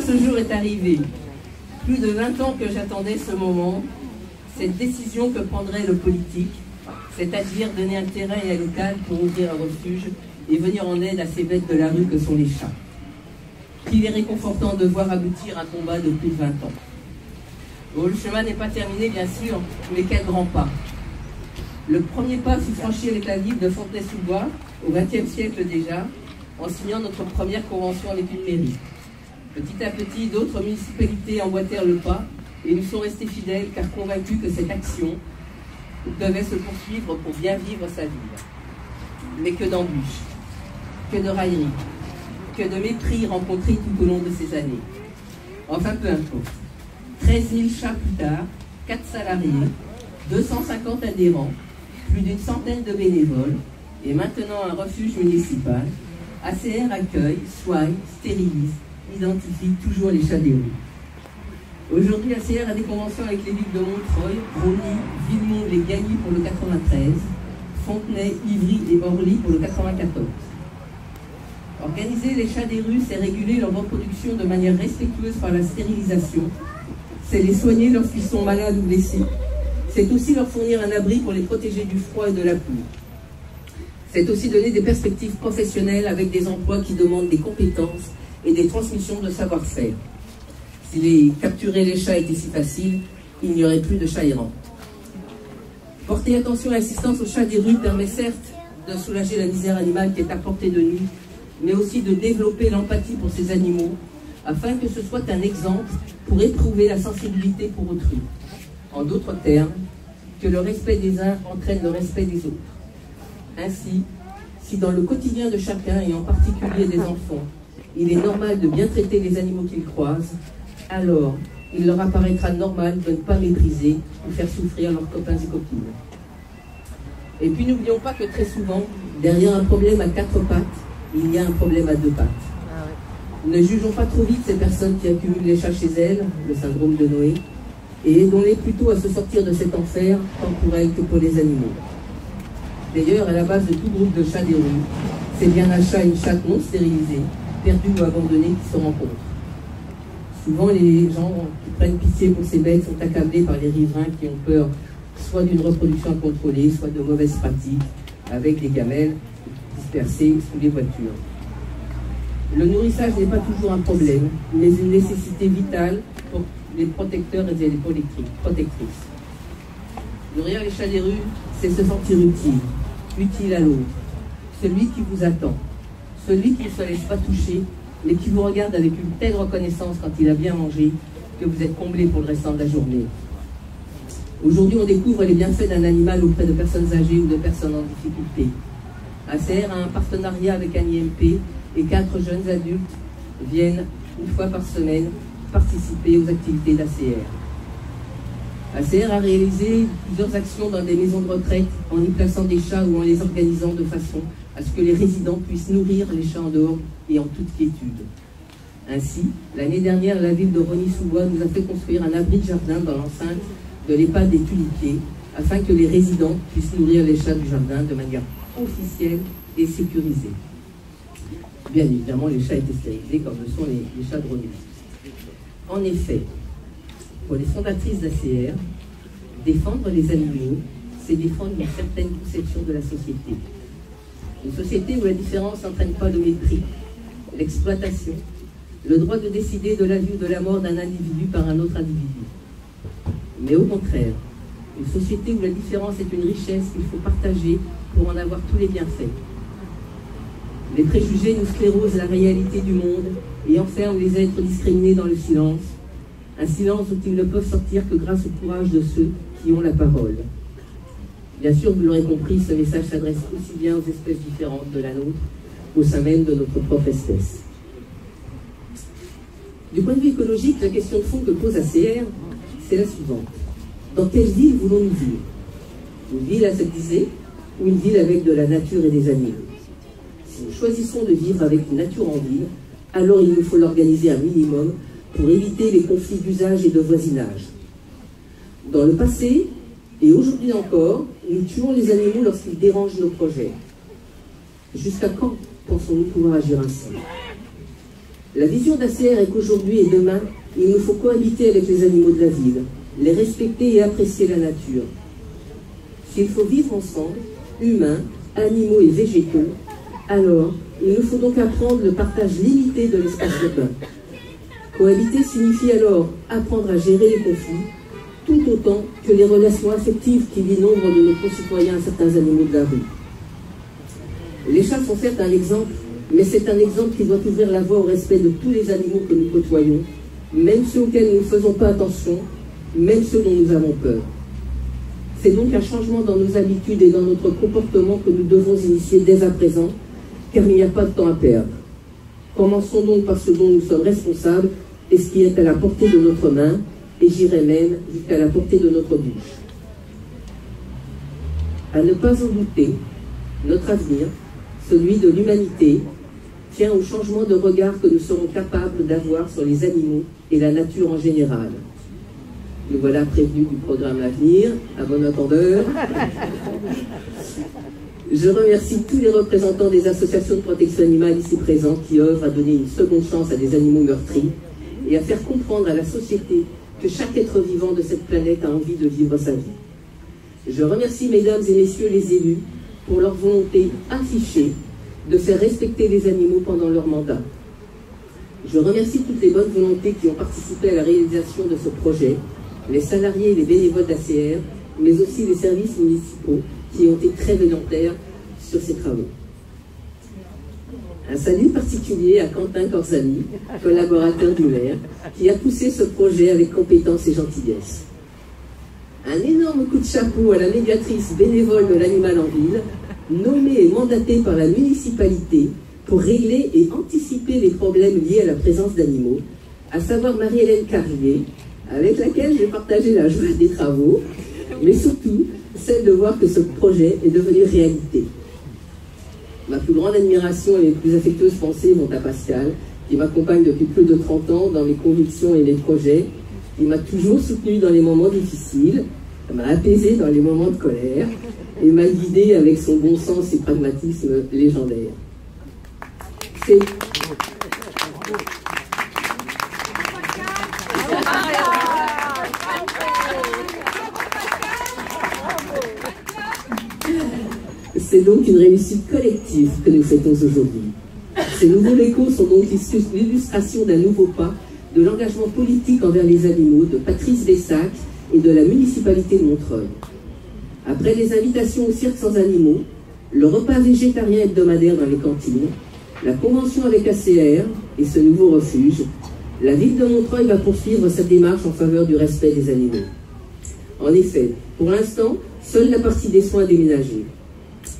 ce jour est arrivé. Plus de 20 ans que j'attendais ce moment, cette décision que prendrait le politique, c'est-à-dire donner un terrain et un local pour ouvrir un refuge et venir en aide à ces bêtes de la rue que sont les chats. Qu'il est réconfortant de voir aboutir un combat de plus de 20 ans. Bon, le chemin n'est pas terminé, bien sûr, mais quel grand pas. Le premier pas fut franchi avec la ville de Fontenay-sous-Bois, au XXe siècle déjà, en signant notre première convention avec une mairie. Petit à petit, d'autres municipalités emboîtèrent le pas et nous sont restés fidèles car convaincus que cette action devait se poursuivre pour bien vivre sa ville. Mais que d'embûches, que de railleries, que de mépris rencontrés tout au long de ces années. Enfin, peu importe. 13 000 chats plus tard, 4 salariés, 250 adhérents, plus d'une centaine de bénévoles, et maintenant un refuge municipal, ACR accueille, soigne, stérilise, identifie toujours les chats des rues. Aujourd'hui, ACR a des conventions avec les villes de Montreuil, Brogny, Villemont et Gagny pour le 93, Fontenay, Ivry et Orly pour le 94. Organiser les chats des rues, c'est réguler leur reproduction de manière respectueuse par la stérilisation, c'est les soigner lorsqu'ils sont malades ou blessés, c'est aussi leur fournir un abri pour les protéger du froid et de la pluie. C'est aussi donner des perspectives professionnelles avec des emplois qui demandent des compétences et des transmissions de savoir-faire. Si capturer les chats était si facile, il n'y aurait plus de chats errants. Porter attention et assistance aux chats des rues permet certes de soulager la misère animale qui est à portée de nuit, mais aussi de développer l'empathie pour ces animaux, afin que ce soit un exemple pour éprouver la sensibilité pour autrui. En d'autres termes, que le respect des uns entraîne le respect des autres. Ainsi, si dans le quotidien de chacun, et en particulier des enfants, il est normal de bien traiter les animaux qu'ils croisent, alors il leur apparaîtra normal de ne pas mépriser ou faire souffrir leurs copains et copines. Et puis n'oublions pas que très souvent, derrière un problème à 4 pattes, il y a un problème à 2 pattes. Ne jugeons pas trop vite ces personnes qui accumulent les chats chez elles, le syndrome de Noé, et aidons-les plutôt à se sortir de cet enfer, tant pour elles que pour les animaux. D'ailleurs, à la base de tout groupe de chats des rues, c'est bien un chat et une chatte non stérilisée, perdus ou abandonnés qui se rencontrent. Souvent, les gens qui prennent pitié pour ces bêtes sont accablés par les riverains qui ont peur soit d'une reproduction incontrôlée, soit de mauvaises pratiques, avec des gamelles dispersées sous les voitures. Le nourrissage n'est pas toujours un problème, mais une nécessité vitale pour les protecteurs et les protectrices. Nourrir les chats des rues, c'est se sentir utile à l'autre, celui qui vous attend, celui qui ne se laisse pas toucher, mais qui vous regarde avec une telle reconnaissance quand il a bien mangé que vous êtes comblé pour le restant de la journée. Aujourd'hui, on découvre les bienfaits d'un animal auprès de personnes âgées ou de personnes en difficulté. ACR a un partenariat avec un IMP et 4 jeunes adultes viennent une fois par semaine participer aux activités d'ACR. ACR a réalisé plusieurs actions dans des maisons de retraite en y plaçant des chats ou en les organisant de façon à ce que les résidents puissent nourrir les chats en dehors et en toute quiétude. Ainsi, l'année dernière, la ville de Rosny-sous-Bois nous a fait construire un abri de jardin dans l'enceinte de l'EHPAD des Tulipiers afin que les résidents puissent nourrir les chats du jardin de manière officielle et sécurisée. Bien évidemment, les chats étaient stérilisés comme le sont les chats de Rosny. En effet, pour les fondatrices d'ACR, défendre les animaux, c'est défendre une certaine conception de la société. Une société où la différence n'entraîne pas le mépris, l'exploitation, le droit de décider de la vie ou de la mort d'un individu par un autre individu. Mais au contraire, une société où la différence est une richesse qu'il faut partager pour en avoir tous les bienfaits. Les préjugés nous sclérosent la réalité du monde et enferment les êtres discriminés dans le silence, un silence dont ils ne peuvent sortir que grâce au courage de ceux qui ont la parole. Bien sûr, vous l'aurez compris, ce message s'adresse aussi bien aux espèces différentes de la nôtre qu'au sein même de notre propre espèce. Du point de vue écologique, la question de fond que pose ACR, c'est la suivante. Dans quelle ville voulons-nous vivre? Une ville aseptisée ou une ville avec de la nature et des animaux? Si nous choisissons de vivre avec une nature en ville, alors il nous faut l'organiser un minimum pour éviter les conflits d'usage et de voisinage. Dans le passé, et aujourd'hui encore, nous tuons les animaux lorsqu'ils dérangent nos projets. Jusqu'à quand pensons-nous pouvoir agir ainsi? La vision d'ACR est qu'aujourd'hui et demain, il nous faut cohabiter avec les animaux de la ville, les respecter et apprécier la nature. S'il faut vivre ensemble, humains, animaux et végétaux, alors il nous faut donc apprendre le partage limité de l'espace urbain. Cohabiter signifie alors apprendre à gérer les conflits, tout autant que les relations affectives qui lient nombre de nos concitoyens à certains animaux de la rue. Les chats sont certes un exemple, mais c'est un exemple qui doit ouvrir la voie au respect de tous les animaux que nous côtoyons, même ceux auxquels nous ne faisons pas attention, même ceux dont nous avons peur. C'est donc un changement dans nos habitudes et dans notre comportement que nous devons initier dès à présent, car il n'y a pas de temps à perdre. Commençons donc par ce dont nous sommes responsables et ce qui est à la portée de notre main, et j'irai même jusqu'à la portée de notre bouche. À ne pas en douter, notre avenir, celui de l'humanité, tient au changement de regard que nous serons capables d'avoir sur les animaux et la nature en général. Nous voilà prévenus du programme à venir, à bon entendeur. Je remercie tous les représentants des associations de protection animale ici présents qui œuvrent à donner une seconde chance à des animaux meurtris et à faire comprendre à la société que chaque être vivant de cette planète a envie de vivre sa vie. Je remercie mesdames et messieurs les élus pour leur volonté affichée de faire respecter les animaux pendant leur mandat. Je remercie toutes les bonnes volontés qui ont participé à la réalisation de ce projet, les salariés et les bénévoles d'ACR, mais aussi les services municipaux qui ont été très volontaires sur ces travaux. Un salut particulier à Quentin Corzani, collaborateur du maire, qui a poussé ce projet avec compétence et gentillesse. Un énorme coup de chapeau à la médiatrice bénévole de l'animal en ville, nommée et mandatée par la municipalité pour régler et anticiper les problèmes liés à la présence d'animaux, à savoir Marie-Hélène Carrier, avec laquelle j'ai partagé la joie des travaux, mais surtout celle de voir que ce projet est devenu réalité. Ma plus grande admiration et mes plus affectueuses pensées vont à Pascal, qui m'accompagne depuis plus de 30 ans dans mes convictions et mes projets. Il m'a toujours soutenu dans les moments difficiles, m'a apaisé dans les moments de colère et m'a guidé avec son bon sens et pragmatisme légendaire. C'est donc une réussite collective que nous fêtons aujourd'hui. Ces nouveaux locaux sont donc l'illustration d'un nouveau pas de l'engagement politique envers les animaux de Patrice Bessac et de la municipalité de Montreuil. Après les invitations au cirque sans animaux, le repas végétarien hebdomadaire dans les cantines, la convention avec ACR et ce nouveau refuge, la ville de Montreuil va poursuivre sa démarche en faveur du respect des animaux. En effet, pour l'instant, seule la partie des soins est déménagée.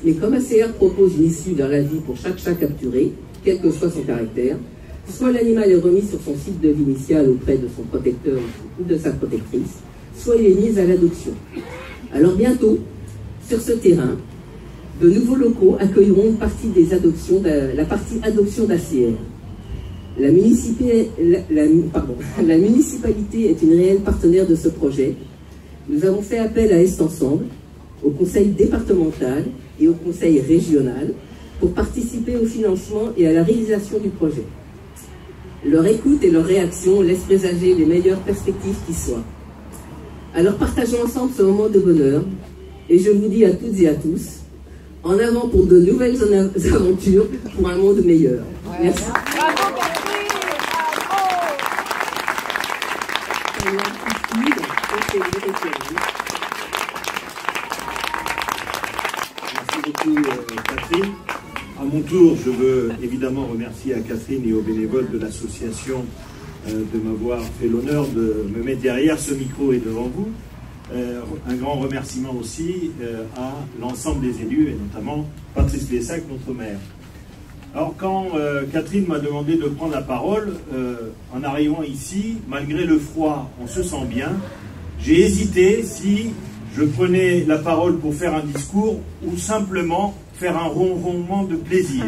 Mais comme ACR propose une issue dans la vie pour chaque chat capturé, quel que soit son caractère, soit l'animal est remis sur son site de vie initial auprès de son protecteur ou de sa protectrice, soit il est mis à l'adoption. Alors bientôt, sur ce terrain, de nouveaux locaux accueilleront une partie des adoptions, la partie adoption d'ACR. La municipalité est une réelle partenaire de ce projet. Nous avons fait appel à Est Ensemble, au conseil départemental et au conseil régional pour participer au financement et à la réalisation du projet. Leur écoute et leur réaction laissent présager les meilleures perspectives qui soient. Alors partageons ensemble ce moment de bonheur et je vous dis à toutes et à tous, en avant pour de nouvelles aventures pour un monde meilleur. Merci. Bravo Catherine, Merci beaucoup Catherine. À mon tour, je veux évidemment remercier à Catherine et aux bénévoles de l'association de m'avoir fait l'honneur de me mettre derrière ce micro et devant vous. Un grand remerciement aussi à l'ensemble des élus et notamment Patrice Bessac, notre maire. Alors quand Catherine m'a demandé de prendre la parole, en arrivant ici, malgré le froid, on se sent bien, j'ai hésité si je prenais la parole pour faire un discours ou simplement faire un ronronnement de plaisir.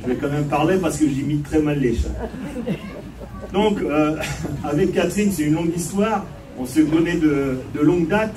Je vais quand même parler parce que j'imite très mal les chats. Donc, avec Catherine, c'est une longue histoire. On se connaît de longue date.